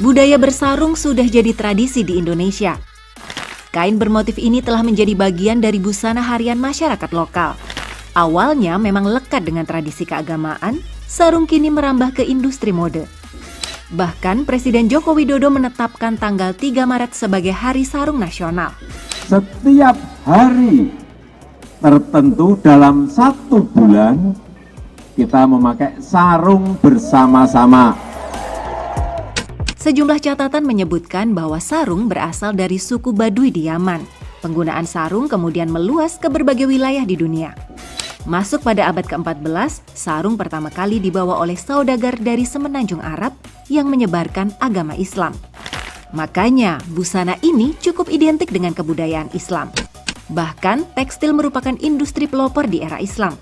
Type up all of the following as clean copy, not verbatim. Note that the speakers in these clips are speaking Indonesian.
Budaya bersarung sudah jadi tradisi di Indonesia. Kain bermotif ini telah menjadi bagian dari busana harian masyarakat lokal. Awalnya memang lekat dengan tradisi keagamaan, sarung kini merambah ke industri mode. Bahkan Presiden Joko Widodo menetapkan tanggal 3 Maret sebagai Hari Sarung Nasional. Setiap hari tertentu dalam 1 bulan, kita memakai sarung bersama-sama. Sejumlah catatan menyebutkan bahwa sarung berasal dari suku Baduy di Yaman. Penggunaan sarung kemudian meluas ke berbagai wilayah di dunia. Masuk pada abad ke-14, sarung pertama kali dibawa oleh saudagar dari semenanjung Arab yang menyebarkan agama Islam. Makanya, busana ini cukup identik dengan kebudayaan Islam. Bahkan, tekstil merupakan industri pelopor di era Islam.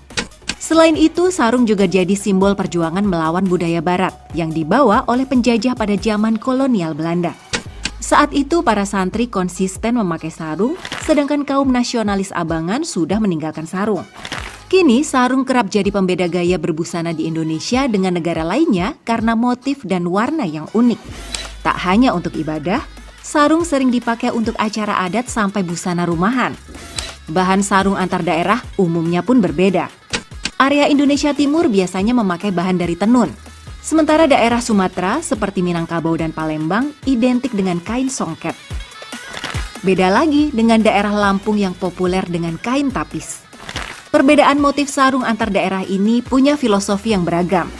Selain itu, sarung juga jadi simbol perjuangan melawan budaya barat yang dibawa oleh penjajah pada zaman kolonial Belanda. Saat itu, para santri konsisten memakai sarung, sedangkan kaum nasionalis abangan sudah meninggalkan sarung. Kini, sarung kerap jadi pembeda gaya berbusana di Indonesia dengan negara lainnya karena motif dan warna yang unik. Tak hanya untuk ibadah, sarung sering dipakai untuk acara adat sampai busana rumahan. Bahan sarung antar daerah umumnya pun berbeda. Area Indonesia Timur biasanya memakai bahan dari tenun. Sementara daerah Sumatera seperti Minangkabau dan Palembang identik dengan kain songket. Beda lagi dengan daerah Lampung yang populer dengan kain tapis. Perbedaan motif sarung antar daerah ini punya filosofi yang beragam.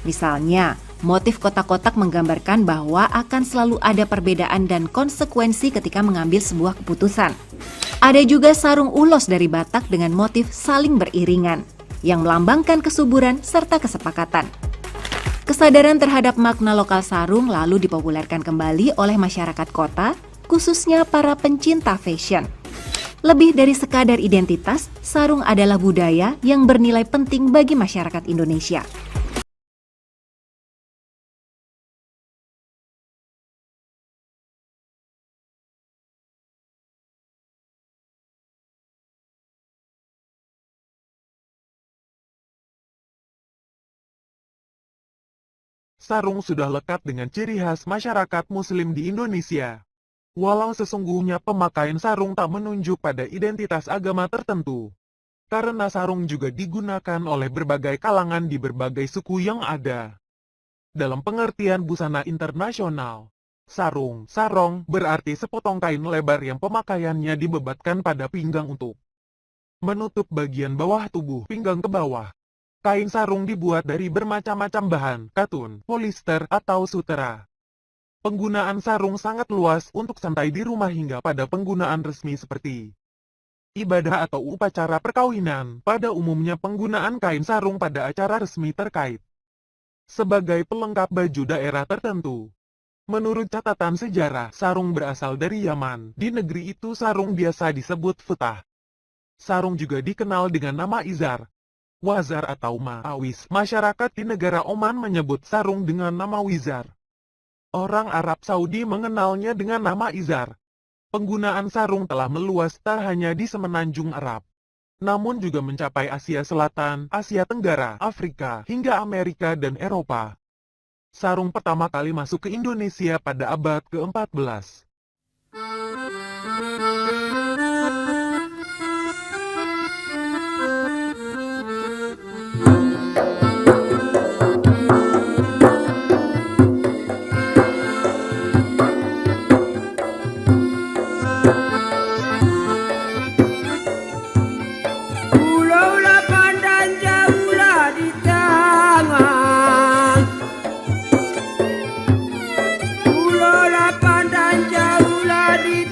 Misalnya, motif kotak-kotak menggambarkan bahwa akan selalu ada perbedaan dan konsekuensi ketika mengambil sebuah keputusan. Ada juga sarung ulos dari Batak dengan motif saling beriringan, yang melambangkan kesuburan serta kesepakatan. Kesadaran terhadap makna lokal sarung lalu dipopulerkan kembali oleh masyarakat kota, khususnya para pencinta fashion. Lebih dari sekadar identitas, sarung adalah budaya yang bernilai penting bagi masyarakat Indonesia. Sarung sudah lekat dengan ciri khas masyarakat Muslim di Indonesia. Walau sesungguhnya pemakaian sarung tak menunjuk pada identitas agama tertentu, karena sarung juga digunakan oleh berbagai kalangan di berbagai suku yang ada. Dalam pengertian busana internasional, sarong berarti sepotong kain lebar yang pemakaiannya dibebatkan pada pinggang untuk menutup bagian bawah tubuh pinggang ke bawah. Kain sarung dibuat dari bermacam-macam bahan, katun, polister, atau sutera. Penggunaan sarung sangat luas untuk santai di rumah hingga pada penggunaan resmi seperti ibadah atau upacara perkawinan. Pada umumnya penggunaan kain sarung pada acara resmi terkait sebagai pelengkap baju daerah tertentu. Menurut catatan sejarah, sarung berasal dari Yaman. Di negeri itu sarung biasa disebut futah. Sarung juga dikenal dengan nama izar, wazar atau ma'awis. Masyarakat di negara Oman menyebut sarung dengan nama wizar. Orang Arab Saudi mengenalnya dengan nama izar. Penggunaan sarung telah meluas tak hanya di semenanjung Arab, namun juga mencapai Asia Selatan, Asia Tenggara, Afrika, hingga Amerika dan Eropa. Sarung pertama kali masuk ke Indonesia pada abad ke-14. Ulaulah pandang jauhlah di tangan, ulaulah pandang jauhlah di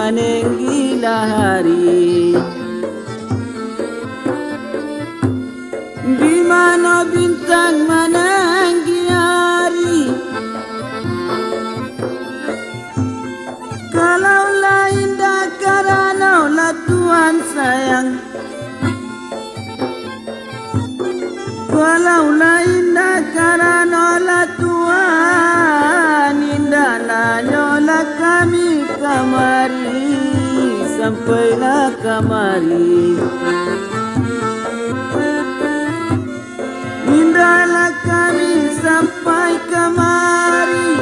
manenggilah hari, di mana bintang menanggi hari. Kalaulah indah karenaulah Tuhan sayang, kalaulah indah karenaulah Tuhan, indahlah nyolah kami kamari, sampailah kamari. Indahlah kami sampai kemari.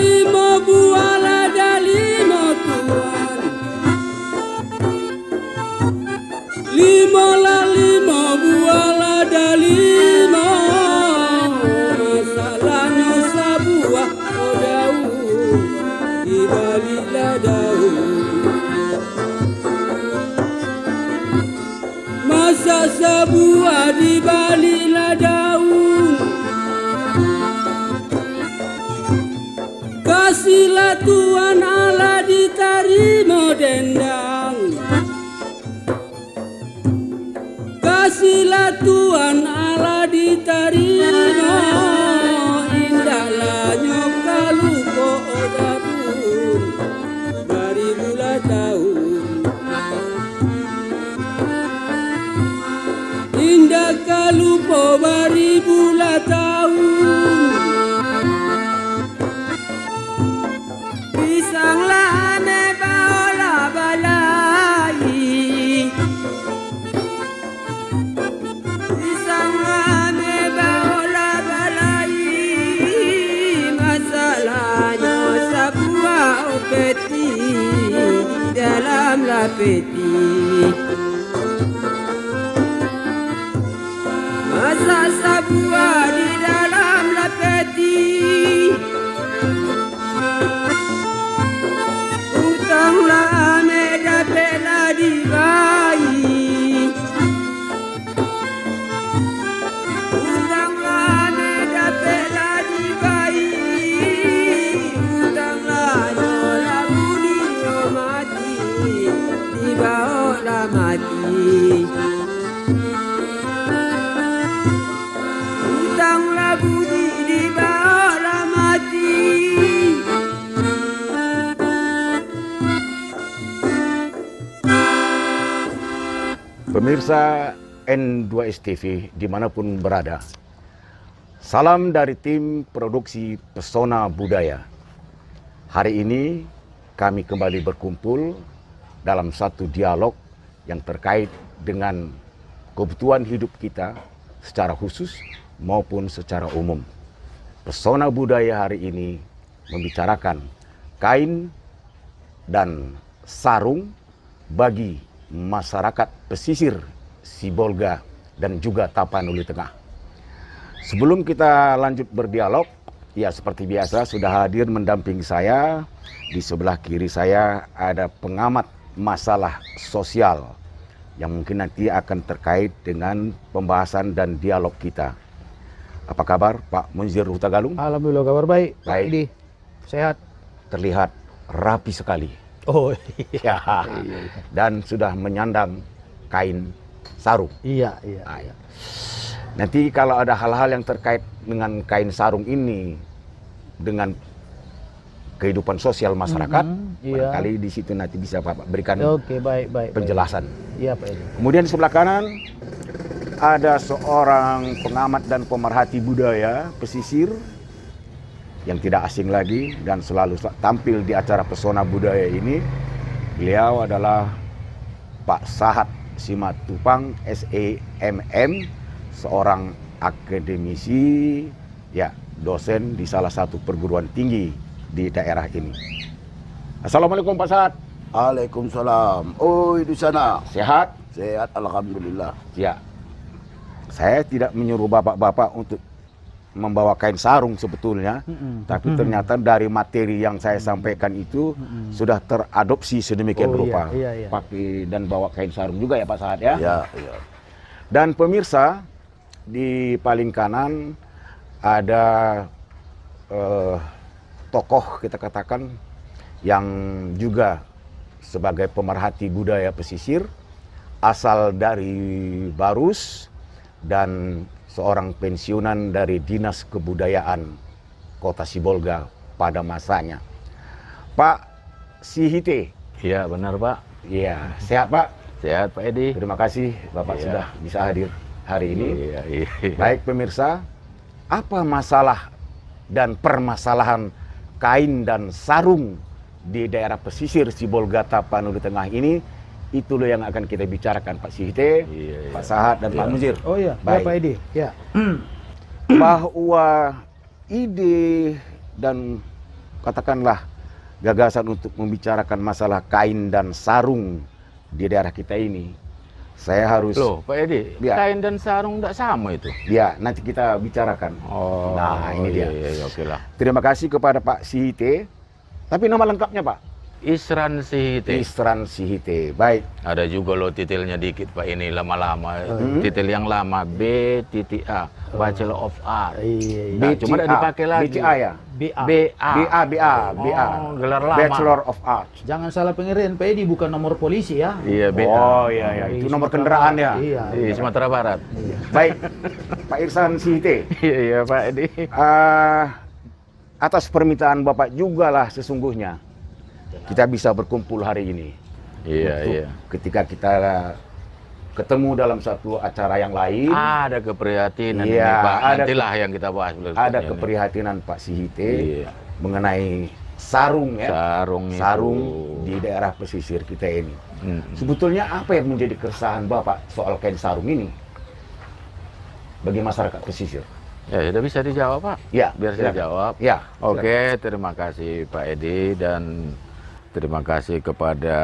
Lima buah lada lima tuan, lima buah lada lima. Masalahnya sebuah daun di balik daun. Masa sebuah di balik daun. Kasihlah Tuhan Allah diterima dendang, kasihlah Tuhan Allah diterima. Indahlah nyoka lupa odapun dari bulan tahun. Indah kalupo bari bulan tahun. Pisanglah ane baola balai, pisanglah ane baola balai. Masalahnya sebuah peti di dalam peti. Masa sebuah di dalam peti. Utanglah meda pela di bayi, utanglah meda pela di bayi. Utanglah nyola budi mati, di bawah mati. Utanglah budi di bawah mati. Pemirsa N2STV dimanapun berada, salam dari tim produksi Pesona Budaya. Hari ini kami kembali berkumpul dalam satu dialog yang terkait dengan kebutuhan hidup kita secara khusus maupun secara umum. Pesona Budaya hari ini membicarakan kain dan sarung bagi masyarakat pesisir Sibolga dan juga Tapanuli Tengah. Sebelum kita lanjut berdialog, ya seperti biasa sudah hadir mendampingi saya. Di sebelah kiri saya ada pengamat masalah sosial yang mungkin nanti akan terkait dengan pembahasan dan dialog kita. Apa kabar Pak Munzir Hutagalung? Alhamdulillah kabar baik. Baik. Di sehat. Terlihat rapi sekali. Oh Ya, dan sudah menyandang kain sarung. iya. Ah, ya. Nanti kalau ada hal-hal yang terkait dengan kain sarung ini dengan kehidupan sosial masyarakat, iya. barangkali di situ nanti bisa Bapak berikan Oke, baik. penjelasan. Iya Pak Edi. Kemudian di sebelah kanan ada seorang pengamat dan pemerhati budaya pesisir yang tidak asing lagi dan selalu tampil di acara Pesona Budaya ini. Beliau adalah Pak Sahat Simatupang SEMM, seorang akademisi, ya dosen di salah satu perguruan tinggi di daerah ini. Assalamualaikum Pak Sahat. Waalaikumsalam. Oh, di sana. Sehat? Sehat, alhamdulillah. Ya. Saya tidak menyuruh bapak-bapak untuk membawa kain sarung sebetulnya, tapi ternyata dari materi yang saya sampaikan itu sudah teradopsi sedemikian rupa. Iya. Pakai dan bawa kain sarung juga ya Pak Sahat ya? Iya. Dan pemirsa, di paling kanan ada tokoh kita katakan yang juga sebagai pemerhati budaya pesisir, asal dari Barus dan seorang pensiunan dari Dinas Kebudayaan Kota Sibolga pada masanya. Pak Sihite. Iya benar Pak. Iya, sehat Pak? Sehat Pak Edi. Terima kasih Bapak Iya. sudah bisa hadir hari ini. Iya, iya. Baik pemirsa, apa masalah dan permasalahan kain dan sarung di daerah pesisir Sibolga Tapanuli Tengah ini, itu loh yang akan kita bicarakan Pak Sihite, Iya, Pak Sahat dan Pak Muzir. Oh iya, Baik. ya Pak Edi. Ya. Bahwa ide dan katakanlah gagasan untuk membicarakan masalah kain dan sarung di daerah kita ini, saya harus Loh Pak Edi, Ya. kain dan sarung tidak sama itu. ya nanti kita bicarakan. Oh, Nah, ini dia. Iya, oke lah. Terima kasih kepada Pak Sihite. Tapi nama lengkapnya Pak? Isran Sihite. Isran Sihite. Baik. Ada juga loh titilnya dikit Pak ini lama-lama. Titil yang lama B.A. Bachelor of Art. Iya. Nah, cuma tidak dipakai lagi. BCA ya? BA. BA. Oh, gelar lama. Bachelor of Art. Jangan salah pengertian Pak Edi, bukan nomor polisi ya. Iya, BA. Oh iya, itu nomor kendaraan ya? Iya. Di Sumatera Barat. Baik. Pak Irsan Sihite. Iya, Pak Edi. Atas permintaan Bapak juga lah sesungguhnya kita bisa berkumpul hari ini. Iya, Untuk iya. Ketika kita ketemu dalam satu acara yang lain, Ada keprihatinan Iya, ini Pak. ada Nantilah yang kita bahas berikutnya ada ini. keprihatinan Pak Sihite Iya. mengenai sarung ya. Sarung itu. Sarung di daerah pesisir kita ini. Sebetulnya apa yang menjadi keresahan Bapak soal kain sarung ini bagi masyarakat pesisir? Ya, sudah bisa dijawab Pak. Ya, Biar saya silakan. jawab. Ya, Oke, terima kasih Pak Edi dan terima kasih kepada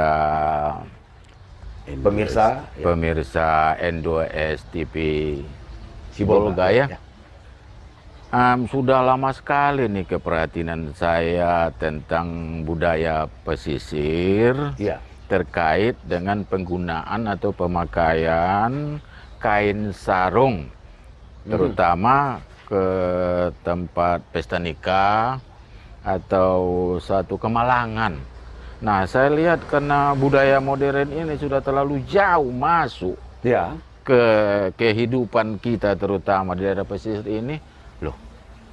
pemirsa ya. pemirsa N2S TV Sibolga, Sibolga ya. ya. Sudah lama sekali nih keperhatian saya tentang budaya pesisir Iya. terkait dengan penggunaan atau pemakaian kain sarung, terutama ke tempat pesta nikah atau satu kemalangan. Nah, saya lihat karena budaya modern ini sudah terlalu jauh masuk Ya. ke kehidupan kita terutama di daerah pesisir ini, loh,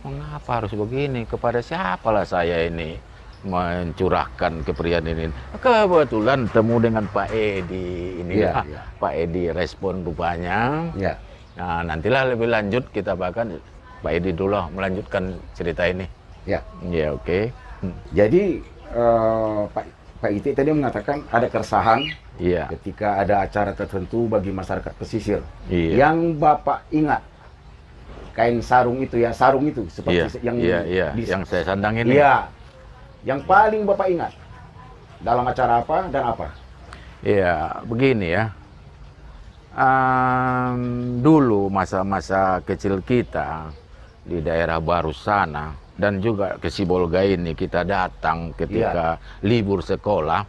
mengapa harus begini? Kepada siapalah saya ini mencurahkan keprihatinan ini? Kebetulan temu dengan Pak Edi ini, Iya, iya. Pak Edi respon rupanya. Ya. Nah, nantilah lebih lanjut kita bahkan Pak Edi dulu melanjutkan cerita ini. Ya. Ya, oke. Jadi Pak Iti tadi mengatakan ada keresahan Iya. ketika ada acara tertentu bagi masyarakat pesisir. Iya. Yang Bapak ingat kain sarung itu ya, sarung itu seperti yang yang saya sandang ini. Iya. Yang paling Bapak ingat dalam acara apa dan apa? Iya, begini ya. Dulu masa-masa kecil kita di daerah Barus sana dan juga ke Sibolga ini kita datang ketika libur sekolah.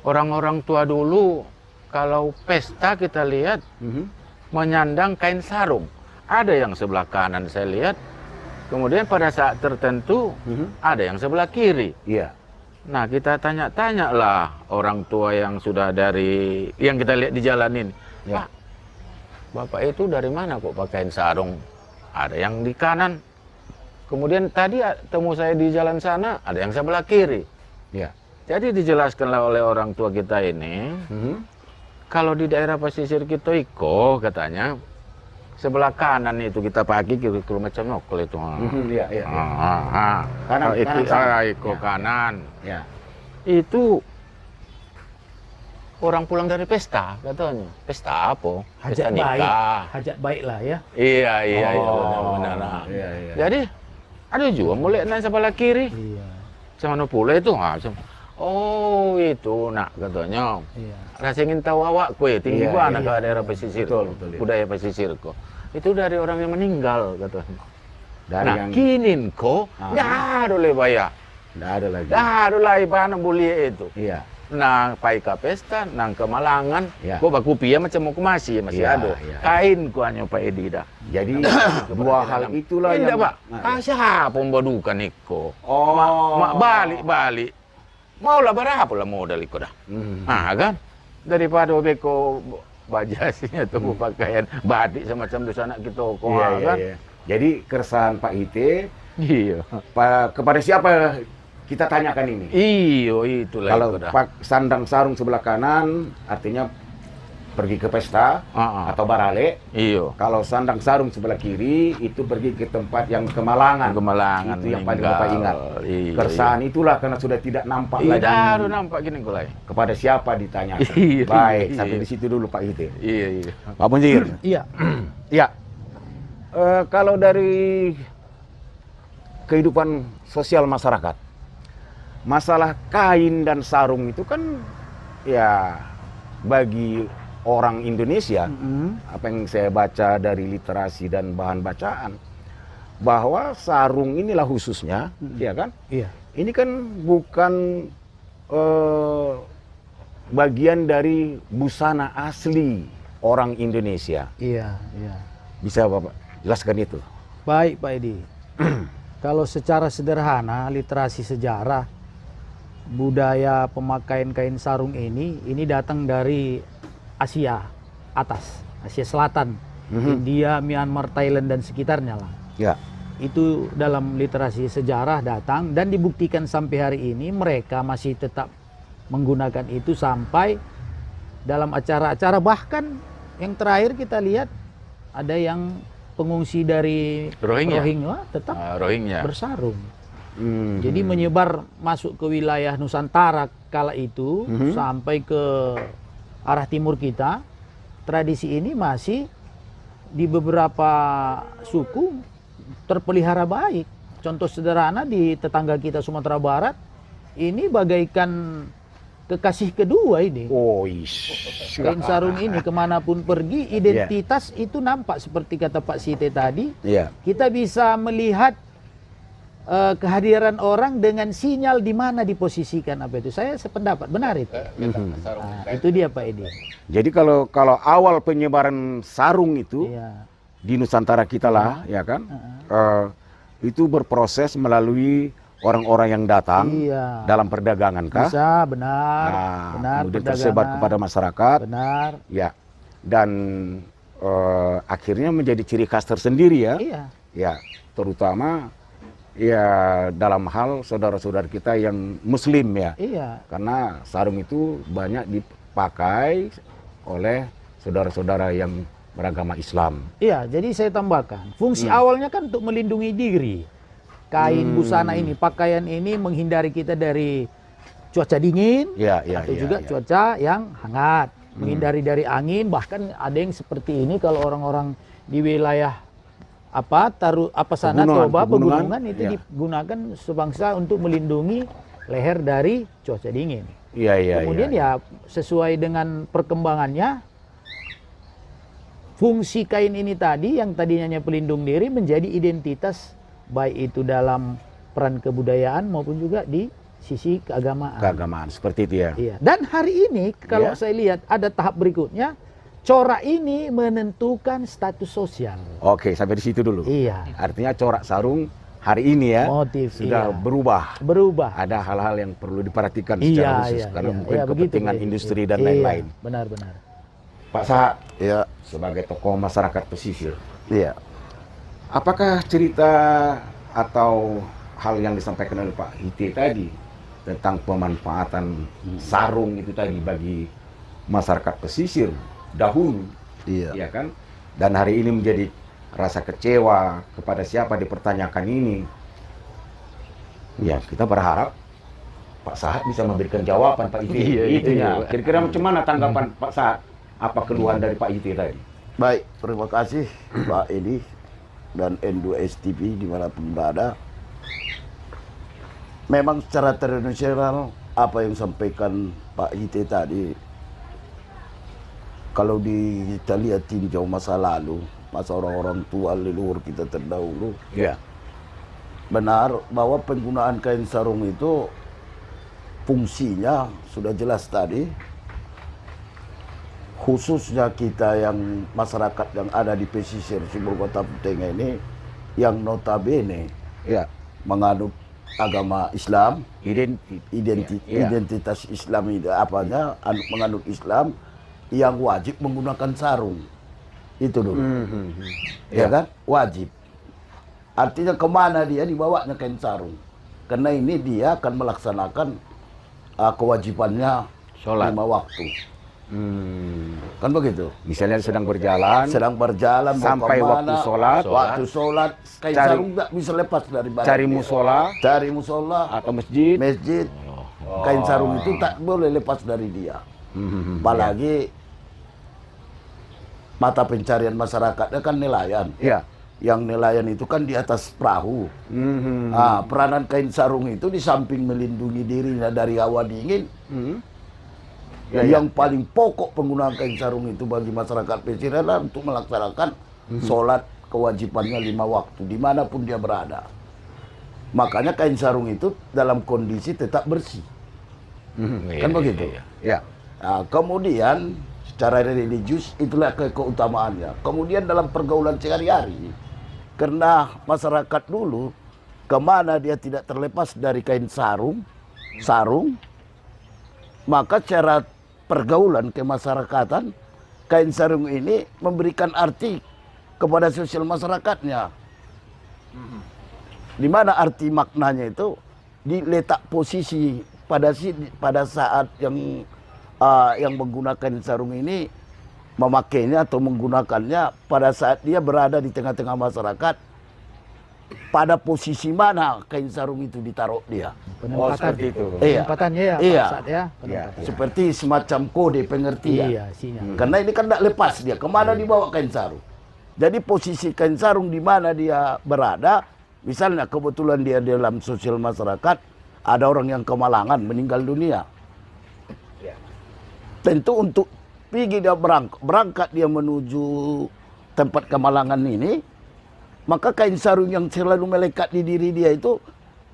Orang-orang tua dulu kalau pesta kita lihat menyandang kain sarung. Ada yang sebelah kanan saya lihat, kemudian pada saat tertentu ada yang sebelah kiri. Iya. Nah, kita tanya-tanya lah orang tua yang sudah dari yang kita lihat di jalan ini. Ya. Pak, Bapak itu dari mana kok pakaiin sarung? Ada yang di kanan. Kemudian tadi temu saya di jalan sana, ada yang sebelah kiri. Iya. Jadi dijelaskanlah oleh orang tua kita ini, kalau di daerah pesisir kita Iko katanya, sebelah kanan itu kita pakai kiri macam nokol itu. Iya, iya. Kanan, itu sana. Iko Ya. kanan. Ya. Itu orang pulang dari pesta katanya. Pesta apa? Pesta Hajat baik. nikah. Hajat baik lah ya. Iya, Oh, benar. iya, iya. Jadi ada juga mulai naik sebelah kiri. Iya. Sama pula itu. Oh, itu nak katanya. Iya. Rasa ingin tahu awak kue tinggi Iya, mana iya. ke daerah pesisir. Betul, betul, iya. Budaya pesisir kok. Itu dari orang yang meninggal katanya. Dari Nah, yang kinin kok, Ah. dah ada lebaya. nggak ada lagi. Dah ada lah ibadah boleh itu. Iya. nang pai ka pesta, nang kemalangan, Ya. ko baku pia macam mau masih Ya, ada. ya. Kain ku hanya Pak Edi dah. Jadi dua hal itulah Tidak, yang Pak. Siapa membadukan Iko? Oh. Mak balik. Maulah berapa lah modal Iko dah. Kan? Daripada beko bajasnya tuh pakaian batik semacam di sana kita Iya, kan. iya. Jadi keresahan Pak Ite Iya. kepada siapa kita tanyakan ini? Iyo, itulah Kalau Iko dah. Pak Sandang Sarung sebelah kanan artinya pergi ke pesta atau barale. Iyo. Kalau Sandang Sarung sebelah kiri itu pergi ke tempat yang kemalangan. Kemalangan Itu yang paling meninggal. Bapak ingat. Iya, Keresahan itulah karena sudah tidak nampak Iya, lagi. baru nampak gini kulai. Kepada siapa ditanyakan? Iya, Baik, iya. sampai di situ dulu Pak Ite. Iya. Pak Munjir. Iya. Ya. Kalau dari kehidupan sosial masyarakat, masalah kain dan sarung itu kan ya bagi orang Indonesia, apa yang saya baca dari literasi dan bahan bacaan, bahwa sarung inilah khususnya, ya kan? Iya. Ini kan bukan bagian dari busana asli orang Indonesia. Iya. Bisa Bapak jelaskan itu? Baik Pak Edi. Kalau secara sederhana literasi sejarah budaya pemakaian kain sarung ini datang dari Asia atas, Asia Selatan, India, Myanmar, Thailand dan sekitarnya lah. Ya. Itu dalam literasi sejarah datang dan dibuktikan sampai hari ini mereka masih tetap menggunakan itu sampai dalam acara-acara, bahkan yang terakhir kita lihat ada yang pengungsi dari Rohingya tetap Rohingya. bersarung. Jadi menyebar masuk ke wilayah Nusantara kala itu sampai ke arah timur kita. Tradisi ini masih di beberapa suku terpelihara baik. Contoh sederhana di tetangga kita Sumatera Barat, ini bagaikan kekasih kedua ini. Oh, Kain sarung ini kemanapun pergi, identitas itu nampak seperti kata Pak Site tadi. Iya. Kita bisa melihat kehadiran orang dengan sinyal di mana diposisikan apa itu. Saya sependapat, benar itu. Itu dia Pak Edi. Jadi kalau awal penyebaran sarung itu Iya. di Nusantara kita lah, ya kan? Itu berproses melalui orang-orang yang datang Iya. dalam perdagangan kah? Bisa, benar. Nah, Benar, kemudian tersebar perdagangan. kepada masyarakat. Benar. Ya. Dan akhirnya menjadi ciri khas tersendiri ya. Iya. Ya, terutama ya dalam hal saudara-saudara kita yang muslim ya. Iya. Karena sarung itu banyak dipakai oleh saudara-saudara yang beragama Islam. Iya, jadi saya tambahkan. Fungsi awalnya kan untuk melindungi diri. Kain busana ini, pakaian ini menghindari kita dari cuaca dingin atau juga cuaca yang hangat. Menghindari dari angin, bahkan ada yang seperti ini kalau orang-orang di wilayah Toba, pegunungan itu digunakan sebangsa untuk melindungi leher dari cuaca dingin. Kemudian ya sesuai dengan perkembangannya, fungsi kain ini tadi yang tadinya hanya pelindung diri menjadi identitas, baik itu dalam peran kebudayaan maupun juga di sisi keagamaan. Keagamaan seperti itu ya. Iya. Dan hari ini kalau saya lihat ada tahap berikutnya, corak ini menentukan status sosial. Oke, sampai di situ dulu. Iya. Artinya corak sarung hari ini ya Motif sudah berubah. Ada hal-hal yang perlu diperhatikan secara khusus karena mungkin kepentingan industri dan lain-lain. Benar-benar. Pak Sahat, Ya, sebagai tokoh masyarakat pesisir, iya. apakah cerita atau hal yang disampaikan oleh Pak Ite tadi tentang pemanfaatan sarung itu tadi bagi masyarakat pesisir dahulu, Iya. ya kan? Dan hari ini menjadi rasa kecewa kepada siapa dipertanyakan ini. Ya, kita berharap Pak Sahat bisa memberikan jawaban Pak Ite. Itunya. Kira-kira macam mana tanggapan Pak Sahat? Apa keluhan dari Pak Ite tadi? Baik, terima kasih Pak Edi dan N2S TV dimanapun berada. Memang secara tradisional apa yang sampaikan Pak Ite tadi, kalau kita lihat tinjau masa lalu, masa orang-orang tua leluhur kita terdahulu, Ya. benar bahwa penggunaan kain sarung itu fungsinya sudah jelas tadi. Khususnya kita yang masyarakat yang ada di pesisir Simbol Kota Putenga ini yang notabene Ya. menganut agama Islam, Identitas. identitas Islam itu apanya, menganut Islam, yang wajib menggunakan sarung. Itu dulu. Ya kan? Wajib. Artinya kemana dia dibawanya kain sarung. Karena ini dia akan melaksanakan kewajibannya Sholat. 5 waktu. Kan begitu. Misalnya sedang berjalan, Mau sampai kemana, waktu sholat, kain cari- sarung nggak bisa lepas dari badan cari dia. musola musola atau masjid. Kain sarung itu tak boleh lepas dari dia. Apalagi mata pencarian masyarakatnya kan nelayan. Ya. Yang nelayan itu kan di atas perahu. Nah, peranan kain sarung itu di samping melindungi dirinya dari hawa dingin, yang paling pokok penggunaan kain sarung itu bagi masyarakat pesisir adalah untuk melaksanakan sholat kewajibannya 5 waktu dimanapun dia berada. Makanya kain sarung itu dalam kondisi tetap bersih. Kan begitu. Ya. Nah, kemudian secara religius itulah keutamaannya. Kemudian dalam pergaulan sehari-hari, karena masyarakat dulu kemana dia tidak terlepas dari kain sarung, maka secara pergaulan kemasyarakatan, kain sarung ini memberikan arti kepada sosial masyarakatnya. Di mana arti maknanya itu diletak posisi pada saat yang menggunakan sarung ini memakainya atau menggunakannya pada saat dia berada di tengah-tengah masyarakat, pada posisi mana kain sarung itu ditaruh dia. Penempatan. Seperti itu. Penempatannya ya, Iya. Pak Ustadz ya. Penempatan. Seperti semacam kode pengertian. Iya, sinyal. Karena ini kan tidak lepas dia. Kemana dibawa kain sarung? Jadi posisi kain sarung di mana dia berada, misalnya kebetulan dia dalam sosial masyarakat, ada orang yang kemalangan, meninggal dunia. Tentu untuk pergi dia berangkat dia menuju tempat kemalangan ini, maka kain sarung yang selalu melekat di diri dia itu,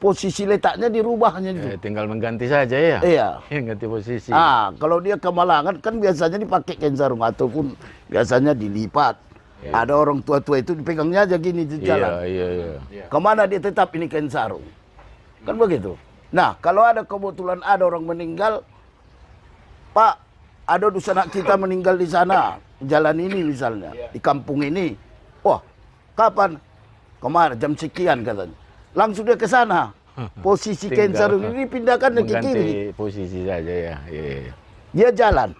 posisi letaknya dirubahnya itu. Tinggal mengganti saja ya. Iya. Ganti posisi. Kalau dia kemalangan kan biasanya dipakai kain sarung ataupun biasanya dilipat. Ada orang tua-tua itu dipegangnya aja gini di jalan. Iya. Kemana dia tetap ini kain sarung. Kan begitu. Nah, kalau ada kebetulan ada orang meninggal, Pak, ada sanak kita meninggal di sana, jalan ini misalnya, di kampung ini. Wah, kapan? Kemarin jam sekian katanya. Langsung dia ke sana. Posisi kain sarung ini pindahkan ke kiri. Mengganti posisi saja ya. Iya. Dia jalan.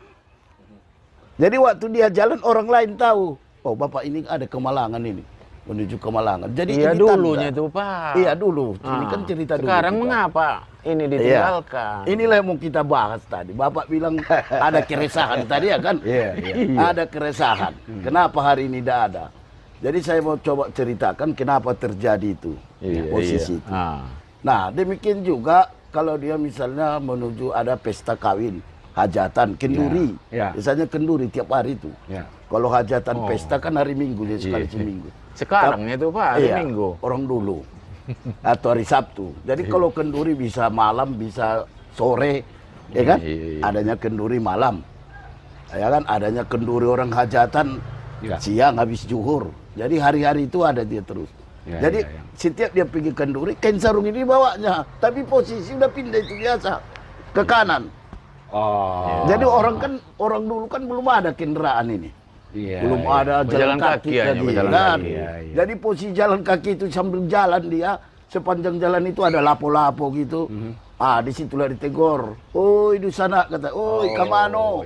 Jadi waktu dia jalan orang lain tahu. Oh, Bapak ini ada kemalangan ini. Menuju kemalangan. Jadi Iya ini dulunya tanda. itu Pak. Iya dulu. Ini kan cerita dulu. Sekarang kita. mengapa ini ditinggalkan? Inilah yang mau kita bahas tadi. Bapak bilang ada keresahan tadi ya kan? Iya. Ada keresahan. Kenapa hari ini tidak ada? Jadi saya mau coba ceritakan kenapa terjadi itu. Posisi itu. Nah, demikian juga kalau dia misalnya menuju ada pesta kawin, hajatan, kenduri. Biasanya kenduri tiap hari itu. Kalau hajatan pesta kan hari Minggu, dia sekali seminggu. Sekarang itu Pak, hari Minggu. Orang dulu. Atau hari Sabtu. Jadi kalau kenduri bisa malam, bisa sore. Ya kan? Adanya kenduri malam. Ya kan? Adanya kenduri orang hajatan siang habis zuhur. Jadi hari-hari itu ada dia terus. Jadi setiap dia pergi kenduri, kain sarung ini bawanya. Tapi posisi udah pindah itu biasa. Ke kanan. Jadi orang dulu kan belum ada kendaraan ini. Belum ada jalan kaki tadi. Jadi posisi jalan kaki itu sambil jalan dia, sepanjang jalan itu ada lapo-lapo gitu. Disitulah ditegur. Oh, itu sana kata. Oh, kamano.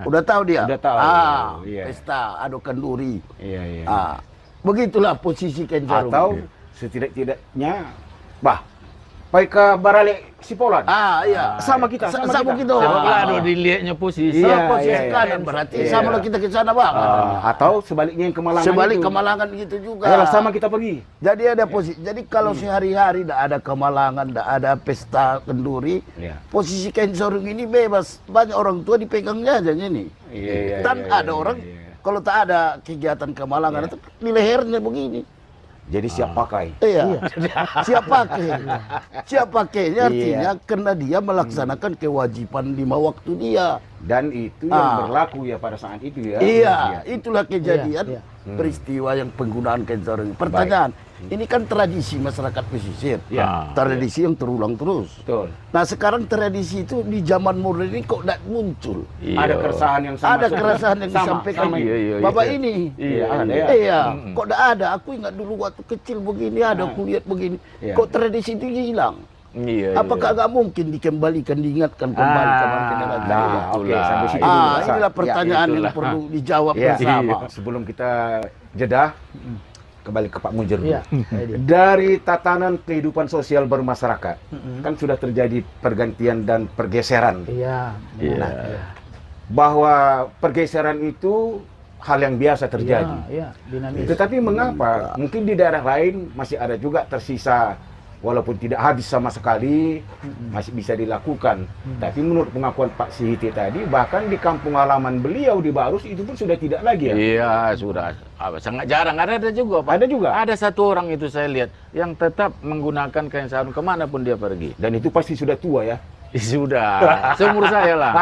Udah tahu dia. Udah tahu. Pesta adu kenduri. Begitulah posisi kain sarung. Atau setidak-tidaknya, baik ke Barale Sipolan. Iya. Sama kita. Sama kita. Kalau dilihatnya posisi. Posisi kanan berarti sama lah kita ke sana bang. Atau sebaliknya yang Kemalangan. Sebalik itu. Kemalangan gitu juga. Ayolah, sama kita pergi. Jadi ada posisi. Jadi kalau sehari-hari tidak ada Kemalangan, tidak ada pesta kenduri, posisi kain sarung ini bebas. Banyak orang tua dipegangnya aja ini. Dan ada orang kalau tak ada kegiatan Kemalangan itu di lehernya begini. Jadi siap pakai. Iya. Siap pakai. Siap pakainya artinya karena dia melaksanakan kewajiban 5 waktu dia. Dan itu yang berlaku ya pada saat itu ya. Iya, itulah kejadian Iya, peristiwa yang penggunaan kain sarung. Pertanyaan, ini kan tradisi masyarakat pesisir. Ya. Tradisi yang terulang terus. Betul. Nah sekarang tradisi itu di zaman modern ini kok tidak muncul. Ada keresahan yang sama. Ada keresahan yang disampaikan Bapak ini. Iya, ada ya. Iya, kok tidak ada? Aku ingat dulu waktu kecil begini ada, aku lihat begini. Iya. Kok tradisi itu hilang? Iya. Apakah nggak mungkin dikembalikan, diingatkan kembali ke generasi? Nah, oke, sampai situ dulu. Inilah pertanyaan yang perlu dijawab bersama. Sebelum kita jeda, kembali ke Pak Munjir dulu. Iya. Dari tatanan kehidupan sosial bermasyarakat, kan sudah terjadi pergantian dan pergeseran. Iya. Bahwa pergeseran itu hal yang biasa terjadi. Iya, dinamis. Tetapi mengapa mungkin di daerah lain masih ada juga tersisa, walaupun tidak habis sama sekali, masih bisa dilakukan. Tapi menurut pengakuan Pak Sihiti tadi, bahkan di kampung halaman beliau di Barus itu pun sudah tidak lagi ya? Iya, sudah. Sangat jarang. Ada juga, Pak. Ada juga? Ada satu orang itu saya lihat, yang tetap menggunakan kain sarung kemanapun dia pergi. Dan itu pasti sudah tua ya? Sudah, seumur saya lah.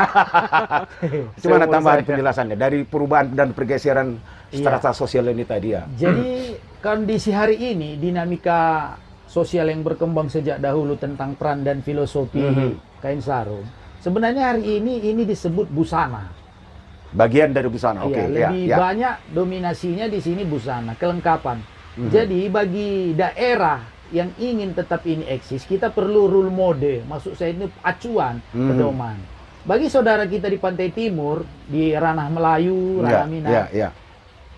Gimana tambahan penjelasannya dari perubahan dan pergeseran strata sosial ini tadi ya? Jadi kondisi hari ini, dinamika sosial yang berkembang sejak dahulu tentang peran dan filosofi kain sarung. Sebenarnya hari ini disebut busana. Bagian dari busana, oke. Lebih banyak dominasinya di sini busana, kelengkapan. Jadi bagi daerah yang ingin tetap ini eksis, kita perlu role model. Maksud saya ini acuan, pedoman. Bagi saudara kita di Pantai Timur, di ranah Melayu, ranah Minang,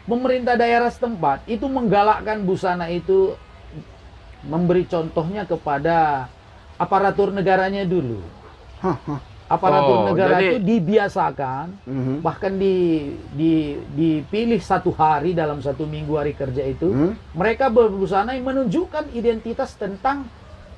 pemerintah daerah setempat itu menggalakkan busana itu, memberi contohnya kepada aparatur negaranya dulu. Aparatur negara itu dibiasakan, bahkan dipilih 1 hari dalam 1 minggu hari kerja itu, mereka berbusana yang menunjukkan identitas tentang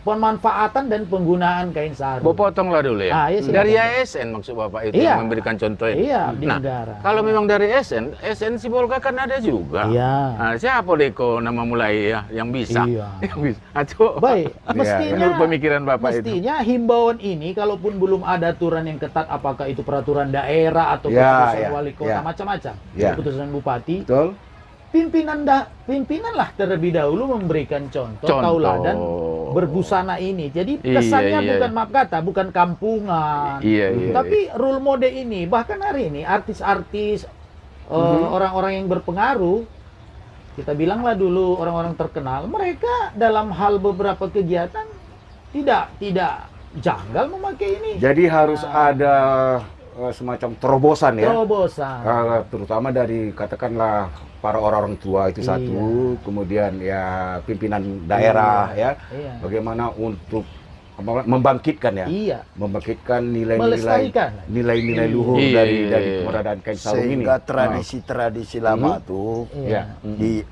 pemanfaatan dan penggunaan kain sarung. Bapak potonglah dulu ya. Dari ASN maksud Bapak itu yang memberikan contoh ini. Iya, di negara. Kalau memang dari SN Sibolga kan ada juga. Iya. Nah, siapa Deko nama mulai ya yang bisa? Iya. Yang bisa. Aduh. Baik, mestinya menurut pemikiran Bapak mestinya himbauan ini kalaupun belum ada aturan yang ketat, apakah itu peraturan daerah atau keputusan wali kota macam-macam, keputusan bupati. Betul. Pimpinanlah terlebih dahulu memberikan contoh. Tauladan berbusana ini. Jadi kesannya bukan maaf kata, bukan kampungan. Tapi role model ini, bahkan hari ini artis-artis, orang-orang yang berpengaruh, kita bilanglah dulu orang-orang terkenal, mereka dalam hal beberapa kegiatan tidak janggal memakai ini. Jadi harus ada semacam terobosan ya. Terobosan. Terutama dari katakanlah para orang-orang tua itu satu, kemudian ya pimpinan daerah bagaimana untuk membangkitkan membangkitkan nilai-nilai luhur dari keberadaan kain sarung ini. Sehingga tradisi-tradisi lama tuh di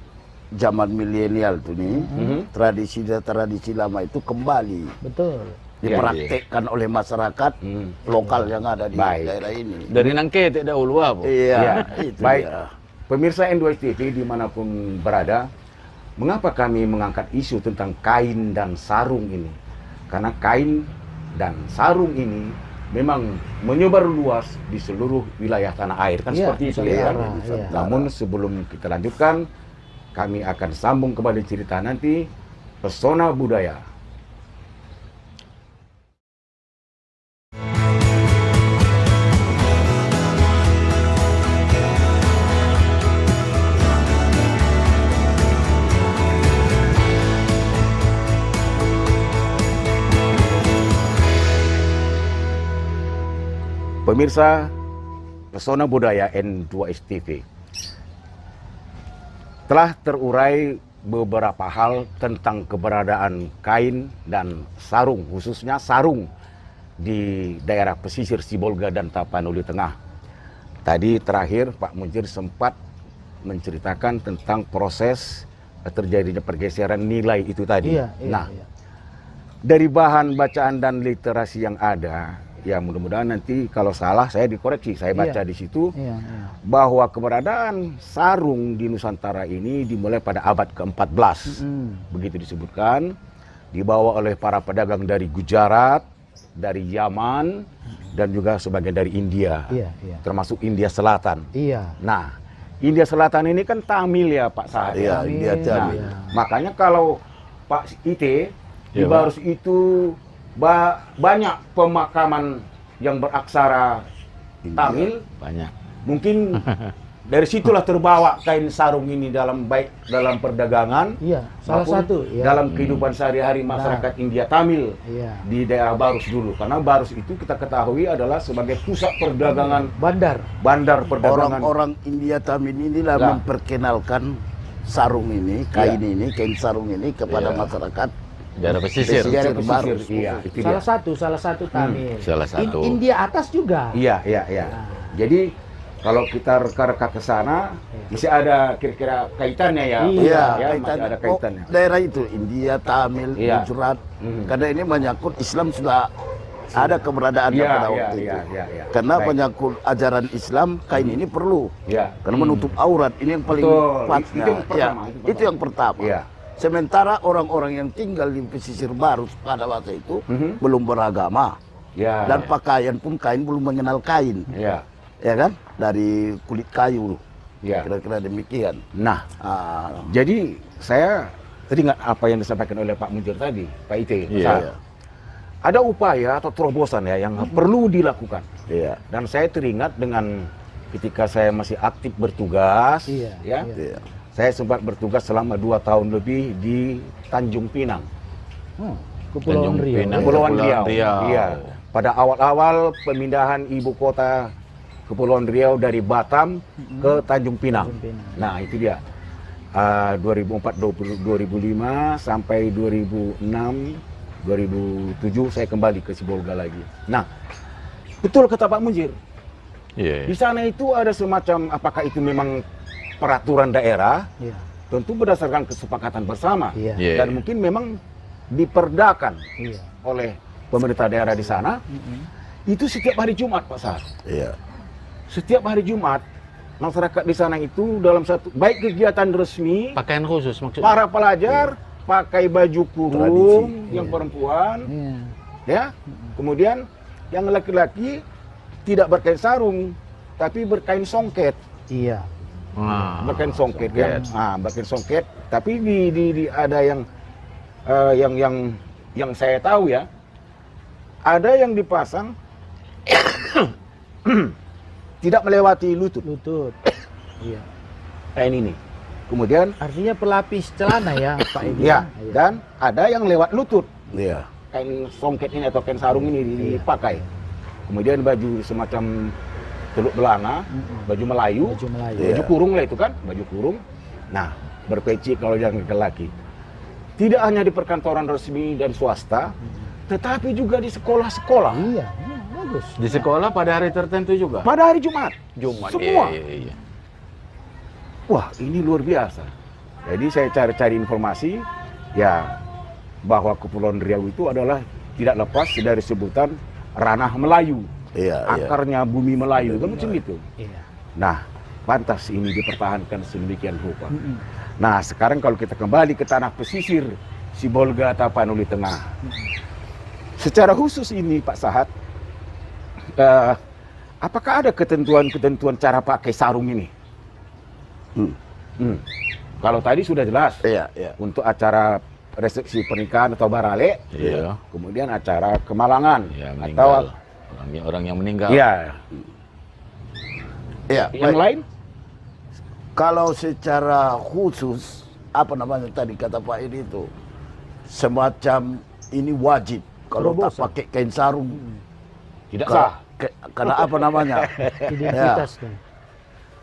zaman milenial tuh nih, tradisi lama itu kembali. Betul. Dipraktekkan oleh masyarakat lokal yang ada di daerah ini. Dari Nangke tidak ulua, Bu. Itu baik. dia. Pemirsa N2 TV dimanapun berada, mengapa kami mengangkat isu tentang kain dan sarung ini? Karena kain dan sarung ini memang menyebar luas di seluruh wilayah tanah air, kan seperti itu ya. Namun sebelum kita lanjutkan, kami akan sambung kembali cerita nanti, pesona budaya. Pemirsa Pesona Budaya N2 TV, telah terurai beberapa hal tentang keberadaan kain dan sarung, khususnya sarung di daerah pesisir Sibolga dan Tapanuli Tengah. Tadi terakhir Pak Munjir sempat menceritakan tentang proses terjadinya pergeseran nilai itu tadi. Dari bahan bacaan dan literasi yang ada, Ya mudah-mudahan nanti kalau salah saya dikoreksi. Saya baca Iya. di situ Iya, iya. bahwa keberadaan sarung di Nusantara ini dimulai pada abad ke-14. Begitu disebutkan, dibawa oleh para pedagang dari Gujarat, dari Yaman, dan juga sebagian dari India, Iya, iya. termasuk India Selatan. Iya. Nah, India Selatan ini kan Tamil ya Pak Sahad. Iya, India Nah, Tamil. makanya kalau Pak Ite di Iya, Pak. Barus itu banyak pemakaman yang beraksara Tamil. Banyak. Mungkin dari situlah terbawa kain sarung ini dalam perdagangan, Iya, salah maupun satu. Iya. dalam kehidupan sehari-hari masyarakat India Tamil Iya. di daerah Barus dulu. Karena Barus itu kita ketahui adalah sebagai pusat perdagangan, bandar perdagangan. Orang-orang India Tamil inilah Lah. memperkenalkan sarung ini, kain ini, kain sarung ini kepada masyarakat. Daerah pesisir. Daerah pesisir pesisir, Barus. iya, itu dia. Salah satu Tamil. Salah satu. India atas juga. Iya. Jadi kalau kita reka-reka ke sana, masih ada kira-kira kaitannya ya. Iya, ya, kaitan. masih ada kaitannya. Daerah itu India, Tamil, Iya. Gujarat. Mhm. Karena ini menyangkut Islam sudah ada keberadaannya Iya, pada iya, waktu itu. iya. Karena Baik. menyangkut ajaran Islam, kain ini perlu. Iya. Karena menutup aurat, ini yang paling Betul. kuat. Itu yang pertama, Itu yang pertama. Iya. Sementara orang-orang yang tinggal di pesisir Barus pada waktu itu belum beragama. Ya. Dan pakaian pun kain belum mengenal kain. Ya. Ya kan? Dari kulit kayu. Ya. Kira-kira demikian. Nah, Ah, jadi saya teringat apa yang disampaikan oleh Pak Munjir tadi, Pak Ite. Iya. Saat ada upaya atau terobosan ya yang perlu dilakukan. iya. Dan saya teringat dengan ketika saya masih aktif bertugas, Iya, ya. iya. Iya. Saya sempat bertugas selama 2 tahun lebih di Tanjung Pinang, Kepulauan Tanjung Riau. Pinang. Kepulauan Kepulauan Riau. Riau. Iya. Pada awal-awal pemindahan ibu kota Kepulauan Riau dari Batam ke Tanjung Pinang. Tanjung Pinang. Nah, itu dia. 2004, 2005 sampai 2006, 2007 saya kembali ke Sibolga lagi. Nah, betul kata Pak Munjir. Iya. Di sana itu ada semacam, apakah itu memang peraturan daerah, Iya. tentu berdasarkan kesepakatan bersama. Iya. Iya. Dan mungkin memang diperdakan Iya. oleh pemerintah daerah di sana. Itu setiap hari Jumat, Pak Sahad. Iya. Setiap hari Jumat, masyarakat di sana itu dalam satu, baik kegiatan resmi, Pakaian khusus maksudnya. para pelajar pakai baju kurung Tradisi. yang perempuan, Iya. ya. Kemudian yang laki-laki tidak berkain sarung, tapi berkain songket. Iya. Nah, Berkain songket, songket. ya. Berkain songket. Tapi di ada yang yang saya tahu ya, ada yang dipasang tidak melewati lutut Lutut. Iya. kain ini. Kemudian Artinya pelapis celana ya, Pak Edi. ya, dan ada yang lewat lutut. Iya. Kain songket ini atau kain sarung ini dipakai. Kemudian baju semacam teluk belanga, baju Melayu, Baju Melayu. Iya. baju kurung lah itu kan, baju kurung. Nah, berpeci kalau yang laki-laki. Tidak hanya di perkantoran resmi dan swasta, tetapi juga di sekolah-sekolah. Iya, iya, bagus. Di sekolah pada hari tertentu juga. Pada hari Jumat. Jumat. Semua. Iya. Wah, ini luar biasa. Jadi saya cari-cari informasi, ya, bahwa Kepulauan Riau itu adalah tidak lepas dari sebutan ranah Melayu. Iya. Iya. Akarnya bumi Melayu, kan macam gitu. Iya. Nah, pantas ini dipertahankan sedemikian rupa. Nah, sekarang kalau kita kembali ke tanah pesisir Sibolga Tapanuli Tengah. Secara khusus ini Pak Sahad, apakah ada ketentuan-ketentuan cara pakai sarung ini? Kalau tadi sudah jelas, Iya. Iya. untuk acara resepsi pernikahan atau barale, Iya. kemudian acara kemalangan Ya, atau meninggal. Orang yang meninggal. ya, Iya. yang baik. lain. Kalau secara khusus, apa namanya tadi kata Pak Edi itu, semacam ini wajib. Kalau tak Terobosan. pakai kain sarung, Tidak Kalau- sah. karena apa namanya, Identitas kan.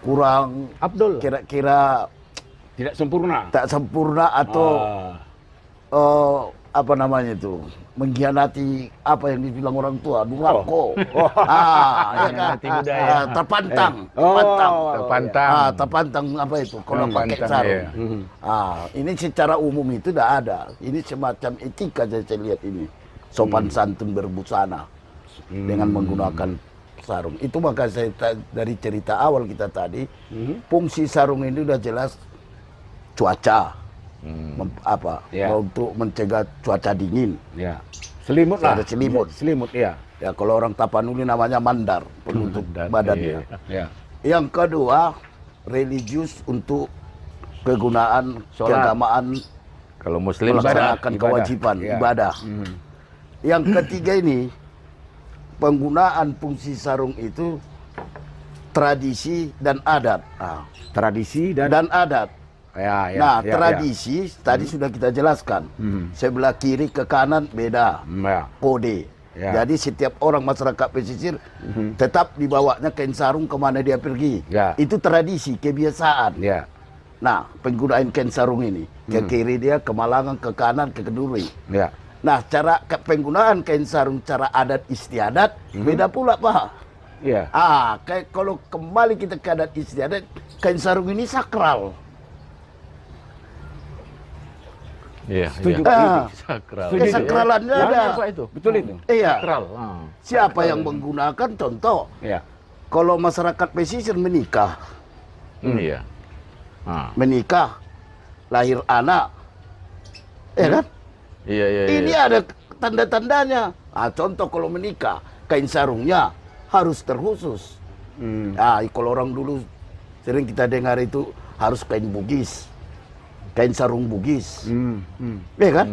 kurang Abdul. kira-kira Tidak sempurna. tak sempurna atau Ah. apa namanya itu, mengkhianati apa yang dibilang orang tua, durhaka. Ya kan? Mengkhianati budaya. Terpantang, Oh, terpantang. Terpantang. Terpantang apa itu? Kalau pakai Terpantang, sarung. iya. Ini secara umum itu tidak ada. Ini semacam etika saya lihat ini. Sopan santun berbusana. dengan menggunakan sarung. Itu maka saya dari cerita awal kita tadi, fungsi sarung ini udah jelas cuaca, untuk mencegah cuaca dingin. Ya. Selimut lah. Ada selimut. Selimut, ya. Ya kalau orang Tapanuli namanya mandar, penutup badannya. Ya. Yang kedua, religius untuk kegunaan keagamaan, Kalau Muslim melaksanakan kewajiban ibadah. Yang ketiga ini, penggunaan fungsi sarung itu tradisi dan adat. Tradisi Dan adat. Ya, tradisi tadi sudah kita jelaskan. Sebelah kiri ke kanan beda kode. Ya. Jadi setiap orang masyarakat pesisir tetap dibawanya kain sarung kemana dia pergi. Ya. Itu tradisi, kebiasaan. Ya. Nah, penggunaan kain sarung ini ke kiri dia, ke Malangan, ke kanan, ke Keduri. Ya. Nah, cara penggunaan kain sarung cara adat istiadat beda pula, Pak. Iya. Kayak kalau kembali kita ke adat istiadat, kain sarung ini sakral. Iya. Setuju, Sakral. Kesakralannya ada. Apa itu? Betul itu. Iya. Sakral. Siapa yang menggunakan, contoh, Ya. kalau masyarakat pesisir menikah, Iya. menikah, lahir anak, ya kan? Iya. Ini ada tanda-tandanya. Contoh kalau menikah, kain sarungnya harus terkhusus. Kalau orang dulu sering kita dengar itu harus kain Bugis, kain sarung Bugis, ya kan?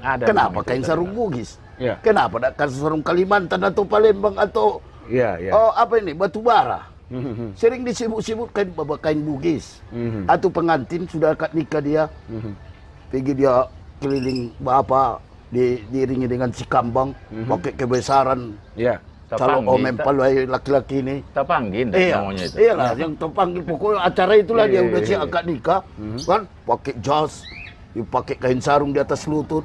Ada. Kenapa kain sarung Bugis? Ya. Kenapa tidak kain sarung Kalimantan atau Palembang atau Iya. apa ini batu bara? Sering disebut-sebut kain Bugis. Atau pengantin sudah akad nikah dia, pergi dia keliling diiringi dengan si kambang, pakai kebesaran. Ya. Kalau omempal laki-laki ini. Tapanggin namanya itu. Iya lah, yang terpanggil pokoknya acara itulah dia udah siap akad nikah, kan pakai jas, dipakai kain sarung di atas lutut.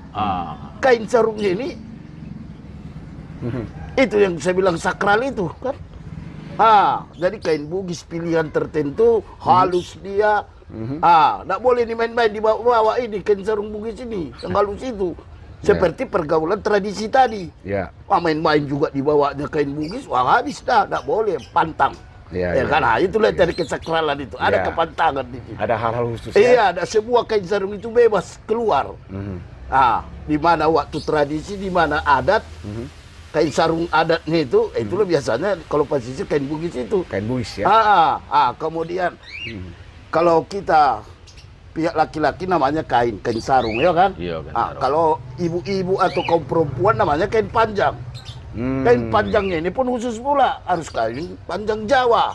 Kain sarungnya ini, itu yang saya bilang sakral itu kan. Jadi kain Bugis pilihan tertentu, halus dia. Nggak boleh dimain-main dibawa ini kain sarung Bugis ini, yang halus itu. Seperti pergaulan tradisi tadi. Ya. Main-main juga dibawanya kain Bugis, habis dah, tak boleh, pantang. Ya, kan? Itulah dari kesakralan itu. Ada kepantangan di situ. Ada hal-hal khusus. Iya, ada sebuah kain sarung itu bebas keluar. Di mana waktu tradisi, di mana adat, kain sarung adatnya itu, itulah biasanya kalau pesisir kain Bugis itu. Kain Bugis ya. Kemudian kalau kita pihak laki-laki namanya kain sarung, ya kan? Iya, kain sarung. Kalau ibu-ibu atau kaum perempuan namanya kain panjang. Kain panjangnya ini pun khusus pula, harus kain panjang Jawa.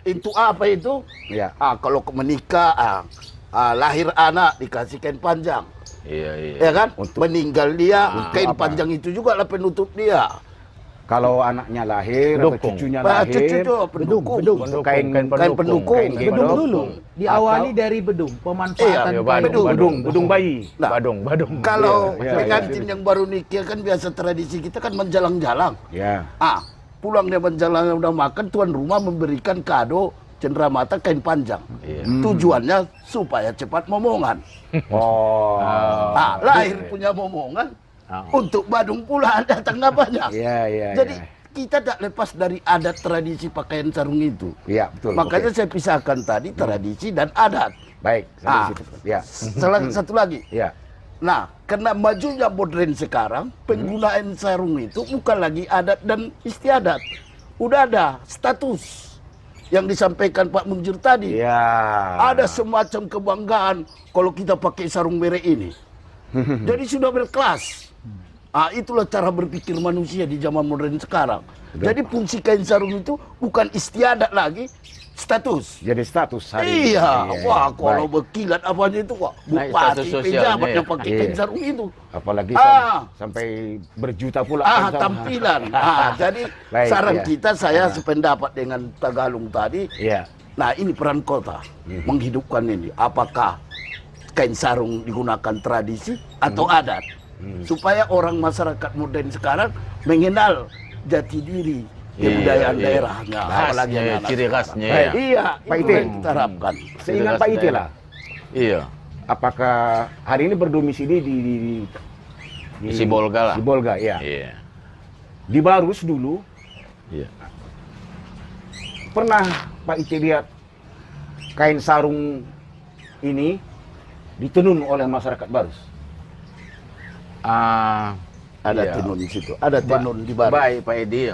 Itu apa itu? Ya. Kalau menikah, lahir anak dikasih kain panjang. Iya. Ya kan? Meninggal dia, kain panjang itu juga lah penutup dia. Kalau anaknya lahir, atau Pendukung. cucunya Cucu lahir, itu pendukung. kain pendukung. Bedung dulu. Diawali dari bedung, pemanfaatan Iya, kain. bedung bayi. Nah, Badung. Kalau Iya, pengantin yang baru nikah kan biasa tradisi kita kan menjalang-jalang. Ya. Pulang dia menjalang udah makan, tuan rumah memberikan kado cenderamata kain panjang. Iya. Tujuannya supaya cepat momongan. Lahir punya momongan, untuk Badung pula datang apanya. Iya. Jadi kita tak lepas dari adat tradisi pakaian sarung itu. Iya, betul. Makanya saya pisahkan tadi tradisi dan adat. Baik, sampai situ. Ya. Satu lagi. Ya. Nah, karena majunya modern sekarang, penggunaan sarung itu bukan lagi adat dan istiadat. Udah ada status yang disampaikan Pak Munjir tadi. Ya. Ada semacam kebanggaan kalau kita pakai sarung merek ini. Jadi sudah berkelas. Itulah cara berpikir manusia di zaman modern sekarang. Jadi fungsi kain sarung itu bukan istiadat lagi, status. Jadi status hari ini. Iya, kalau berkilat apanya itu kok. Naik Bupati, status sosialnya pejabat ya. yang pakai kain sarung itu. Apalagi sampai berjuta pula. Tampilan. Jadi Baik, saran iya. kita, saya sependapat dengan Tagalung tadi. Iya. Nah, ini peran kota menghidupkan ini. Apakah kain sarung digunakan tradisi atau adat? Supaya orang masyarakat modern sekarang mengenal jati diri kebudayaan daerahnya. Apalagi Khasnya, anak-anak ciri sekarang. khasnya. Iya, Pak itu Ite. yang kita harapkan. Seingat Pak Ite lah. Iya. Apakah hari ini berdomisili di Di Sibolga lah. Sibolga, ya. Iya. Di Barus dulu Iya. pernah Pak Iti lihat kain sarung ini ditenun oleh masyarakat Barus. Ada Iya. tenun di situ, ada tenun di Barus. Baik Pak Edi.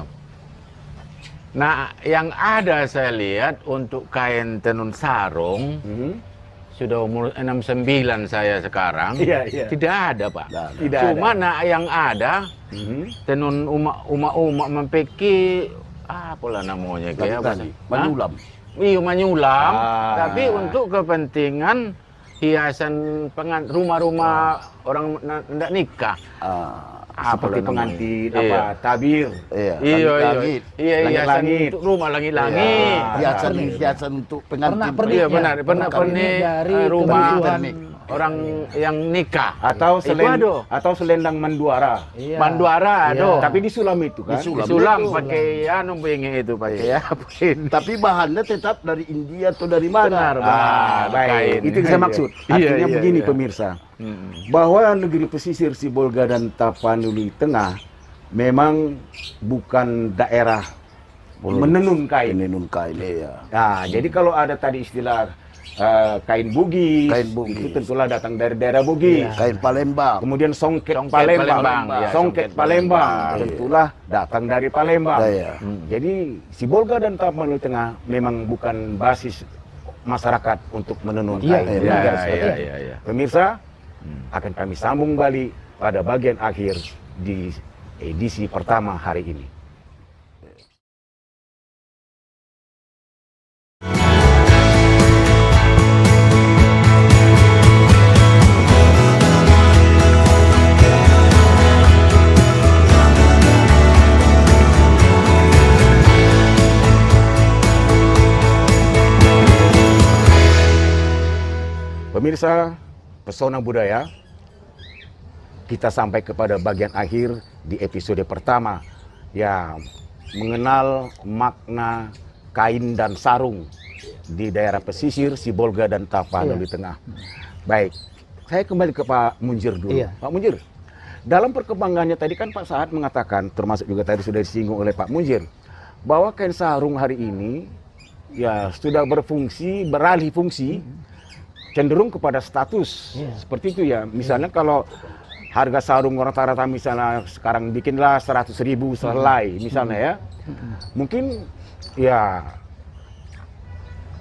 Nah, yang ada saya lihat untuk kain tenun sarung, sudah umur 69 saya sekarang, Iya, iya. tidak ada Pak. Tidak Cuma ada. nah, yang ada tenun umak mempeki apalah namanya kayak apa sih? Menyulam. Iya menyulam, Ah. tapi untuk kepentingan hiasan rumah-rumah orang hendak nikah. Seperti Apalah pengantin, namanya? apa, tabir. Iya, Langit-langit. iya, hiasan Langit-langit. untuk rumah langit-langit. Hiasan untuk pengantin. Iya benar, pernah dari rumah kebutuhan orang yang nikah. Atau Itu ada. selendang manduara. Iya. Manduara ada. Tapi disulam itu kan. Disulam pakai anu bengi itu Pak. Ya, Tapi bahannya tetap dari India atau dari mana? Benar, Baik. kain. Itu yang saya maksud. Iya, Artinya iya, begini iya. pemirsa. Bahwa negeri pesisir Sibolga dan Tapanuli Tengah memang bukan daerah menenun kain. Menenun kain, iya. Nah, jadi kalau ada tadi istilah kain Bugis, Kain Bugis. itu tentulah datang dari daerah Bugis. Kain Palembang. Kemudian songket Songket Palembang, Palembang, ya, songket songket Palembang, Palembang. tentulah datang dari Palembang. Iya. Jadi Sibolga dan Tapanuli Tengah memang bukan basis masyarakat untuk menenun Iya, kain. Iya, Bukan seperti iya, itu. iya, iya. Pemirsa, akan kami sambung balik pada bagian akhir di edisi pertama hari ini. Pemirsa Pesona Budaya, kita sampai kepada bagian akhir di episode pertama yang mengenal makna kain dan sarung di daerah pesisir Sibolga dan Tapanuli Tengah. Baik, saya kembali ke Pak Munjir dulu. Iya. Pak Munjir, dalam perkembangannya tadi kan Pak Sahat mengatakan, termasuk juga tadi sudah disinggung oleh Pak Munjir, bahwa kain sarung hari ini ya sudah beralih fungsi, cenderung kepada status. Seperti itu ya. Misalnya kalau harga sarung rata-rata misalnya sekarang bikinlah 100.000 selai misalnya ya. Mungkin ya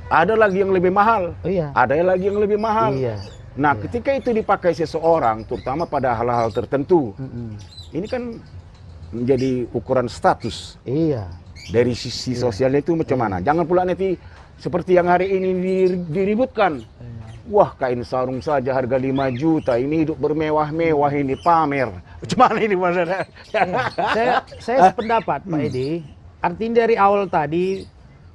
ada lagi yang lebih mahal. Iya. Ada lagi yang lebih mahal. Iya. Nah, ketika itu dipakai seseorang terutama pada hal-hal tertentu. Ini kan menjadi ukuran status. Iya. Dari sisi sosialnya itu macam mana? Jangan pula nanti seperti yang hari ini diributkan. Wah, kain sarung saja harga 5 juta. Ini hidup bermewah-mewah, ini pamer. Macam mana ini maksudnya? Saya sependapat Pak Edi. Artinya dari awal tadi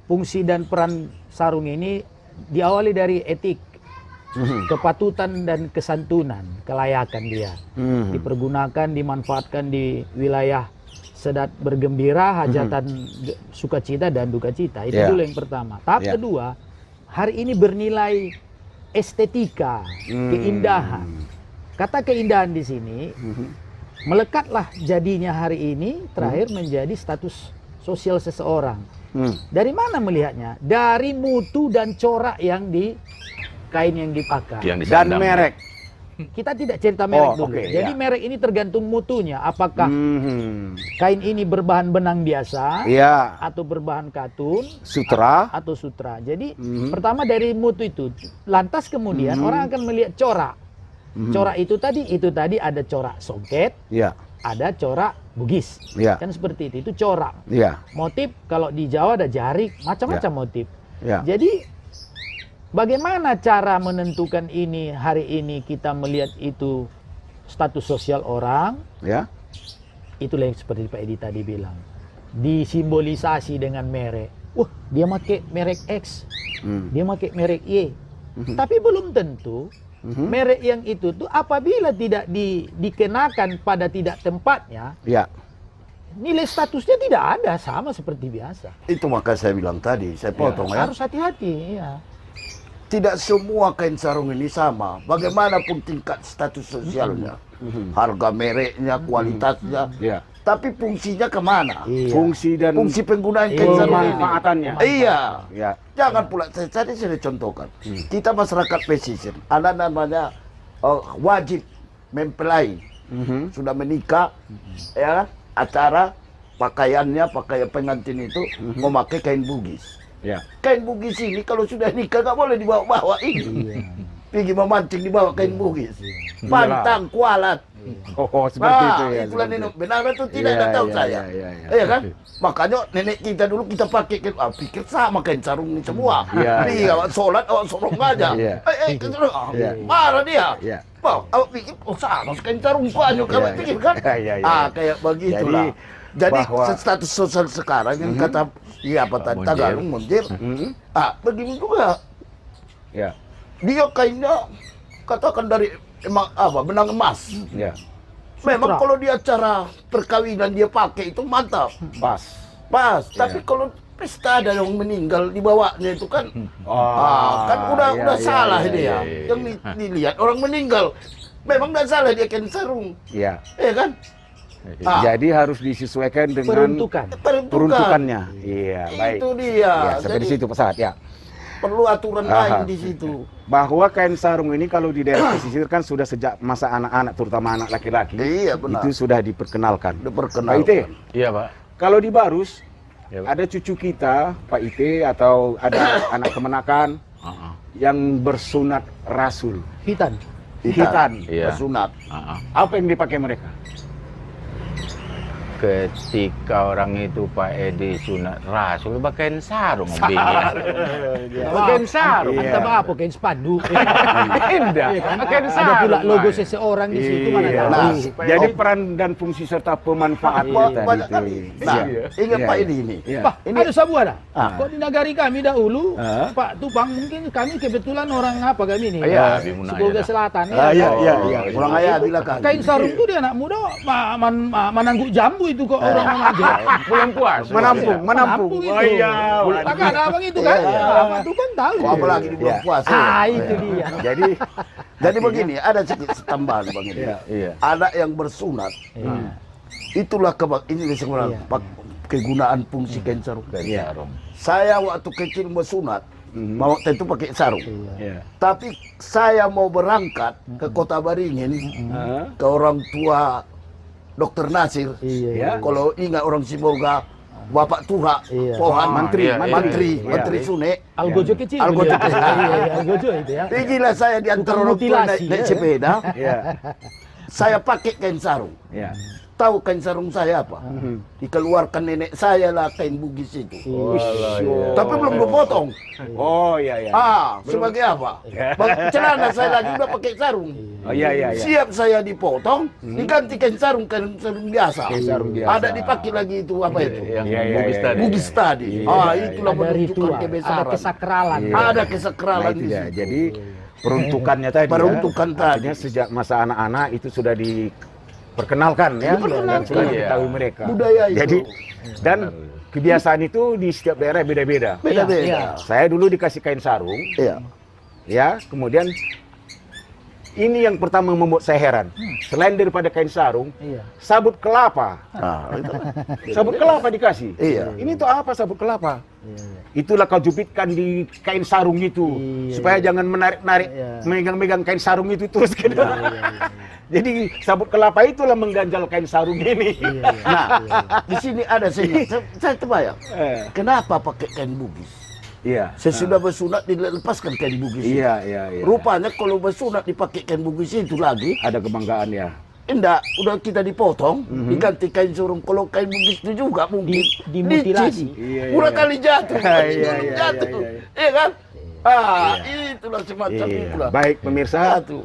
fungsi dan peran sarung ini diawali dari etik, kepatutan dan kesantunan, kelayakan dia. Dipergunakan, dimanfaatkan di wilayah sedat bergembira, hajatan sukacita dan duka cita. Itu dulu yang pertama. Tahap kedua, hari ini bernilai estetika, keindahan. Kata keindahan di sini melekatlah jadinya hari ini terakhir menjadi status sosial seseorang. Dari mana melihatnya? Dari mutu dan corak yang di kain yang dipakai. Yang Dan disandang. merek. Kita tidak cerita merek dulu. oke, Jadi ya. merek ini tergantung mutunya. Apakah kain ini berbahan benang biasa Iya, atau berbahan katun sutra. atau sutra. Jadi pertama dari mutu itu. Lantas kemudian orang akan melihat corak. Corak itu tadi ada corak songket, Iya, ada corak Bugis. Iya. Kan seperti itu. Itu corak. iya, Motif kalau di Jawa ada jarik, macam-macam motif. iya. Jadi bagaimana cara menentukan ini hari ini kita melihat itu status sosial orang? Ya. Itulah yang seperti Pak Edi tadi bilang. Disimbolisasi dengan merek. Wah, dia pakai merek X. Dia pakai merek Y. Tapi belum tentu merek yang itu tuh apabila tidak dikenakan pada tidak tempatnya, Iya. nilai statusnya tidak ada, sama seperti biasa. Itu maka saya bilang tadi, saya potong ya. Harus hati-hati, ya. Tidak semua kain sarung ini sama. Bagaimanapun tingkat status sosialnya. harga mereknya, kualitasnya. Iya. Tapi fungsinya kemana? Iya. Fungsi dan Fungsi penggunaan kain sarung ini. pemanfaatannya. Iya. Ya. Jangan pula, saya sudah contohkan. Kita masyarakat pesisir, ada namanya wajib mempelai. Sudah menikah, ya kan? Acara pakaian pengantin itu memakai kain bugis. Ya. Kain bugis ini kalau sudah nikah nggak boleh dibawa-bawa ini. Pergi memancing dibawa kain bugis. Pantang, kualat. Oh, seperti itu ya. Itulah seperti nenek. itu. Benar atau tidak? Nggak tahu saya. Iya kan? Makanya nenek kita dulu kita pakai pikir sama kain sarung ini semua. Dia awak sholat, awak sorong aja. Marah dia. Awak pikir sama kain sarung banyak kamu pikir kan? Kayak begitulah. Jadi status sosial sekarang yang kata apa tadi Tagalog monjer. Begini juga. Ya. Dia kainnya katakan dari benang emas. Ya. Memang kalau di acara perkawinan dia pakai itu mantap. Pas. Tapi kalau pesta ada yang meninggal dibawanya itu kan kan udah salah dia. Yang dilihat orang meninggal. Memang tidak salah dia kain sarung. Iya. Iya kan? Jadi harus disesuaikan dengan peruntukannya. Iya, baik. Itu dia. Ya, sampai di situ pesawat ya. Perlu aturan lain di situ. Bahwa kain sarung ini kalau di daerah pesisir kan sudah sejak masa anak-anak, terutama anak laki-laki. Iya, benar. Itu sudah diperkenalkan. Pak Ite, Iya, Pak. kalau di Barus, Ya, Pak. ada cucu kita, Pak Ite, atau ada anak kemenakan yang bersunat rasul. Hitan. Hitan. Iya. Bersunat. Apa yang dipakai mereka? Ketika orang itu Pak Edi sunat rasul pakai sarung Kain sarung. Entah apa kain spanduk. Indah. Pakai Ada sarung. pula logo seseorang di situ mana Iya. tahu. Jadi peran dan fungsi serta pemanfaatan Banyak tadi kali. itu. Nah, Iya. ingat Iya, Pak iya. Edi ini. Iya. Pak, ada sabuan dah. Kok di negari kami dahulu, Ah. Pak Tupang mungkin kami kebetulan orang apa kami nih? Iya, Bimuna Sulawesi ya, Selatan. Iya. Kurang ayah bilakan. Kain sarung tuh dia anak muda menangguk jambu itu kok orang mengajar. bulan puasa. Menampung. itu. Oh iya. Tak ada abang itu kan? Iya. Pak Tupang tahu. Kok apalagi di bulan Iya. puasa. Itu dia. Jadi begini, ada sedikit tambahan Bang Edi. Iya. Ada yang bersunat. Itulah ini sebenarnya kegunaan fungsi kain sarung. Saya waktu kecil mau sunat, mau tentu pakai sarung. Iya. Tapi saya mau berangkat ke Kota Baringin, ke orang tua Dokter Nasir. Iya. Kalau ingat orang Sibolga, Bapak Tura, Iya. Pohan, Iya, Menteri Sune. Algojo kecil. Algojo beliau. kecil. Iya, Algojo itu ya. Tinggilah saya di antara Bukan orang tua mutilasi, naik ya. sepeda. Iya. Saya pakai kain sarung. Iya. Tahu kain sarung saya apa? Dikeluarkan nenek saya lah kain bugis itu. Tapi belum dipotong. Oh iya. Sebagai apa? Celana saya lagi udah pakai sarung. Oh iya. Siap saya dipotong, diganti kain sarung biasa. Sarung biasa. Ada dipakai lagi itu apa itu? Yang Iya, bugis iya, tadi. Bugis tadi. Itulah Ada menunjukkan ritual, ada kebesaran. kesakralan. Ada Nah, kesakralan itu di dia. situ. Jadi peruntukannya tadi. Peruntukan ya, tadi. artinya sejak masa anak-anak itu sudah diperkenalkan ya, dan sudah diketahui mereka. Budaya itu. Jadi dan kebiasaan itu di setiap daerah beda-beda. Beda-beda. Saya dulu dikasih kain sarung, Iya. ya, kemudian ini yang pertama membuat saya heran. Selain daripada kain sarung, Iya. sabut kelapa. Itu. Sabut kelapa dikasih. Iya. Ini tuh apa sabut kelapa? Itulah kau jepitkan di kain sarung itu supaya jangan menarik-narik, megang-megang kain sarung itu terus gitu. Jadi sabut kelapa itulah mengganjal kain sarung ini. Nah, di sini ada saya terbayang. Kenapa pakai kain bugis? Iya. Sesudah bersunat dilepaskan kain bugis. Iya. Rupanya kalau bersunat dipakai kain bugis itu lagi, Ada kebanggaan ya. enggak, udah kita dipotong, diganti kain sarung. Kalau kain bugis itu juga mungkin Dimutilasi. licin. Udah kali jatuh, jatuh. Iya kan? Itulah semacam itulah. Baik pemirsa, Jatuh.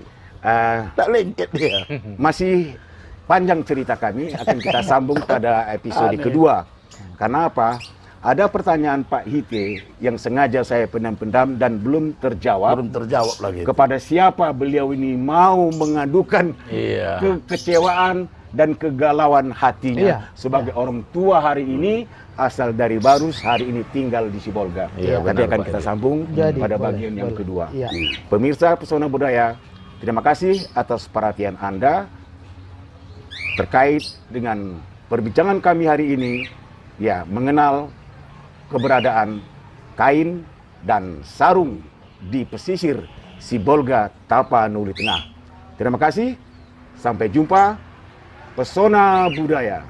tak lengket dia. masih panjang cerita kami, akan kita sambung pada episode kedua. Karena apa? Ada pertanyaan Pak Hite yang sengaja saya pendam-pendam dan belum terjawab. Belum terjawab lagi. Kepada siapa beliau ini mau mengadukan Iya. kekecewaan dan kegalauan hatinya sebagai orang tua hari ini, asal dari Barus, hari ini tinggal di Sibolga. Iya, Nanti benar, akan Pak. kita sambung Jadi, pada boleh, bagian yang boleh. kedua. Iya. Pemirsa Pesona Budaya, terima kasih atas perhatian Anda. terkait dengan perbincangan kami hari ini, ya mengenal keberadaan kain dan sarung di pesisir Sibolga Tapanuli Tengah. Terima kasih, sampai jumpa. Pesona Budaya.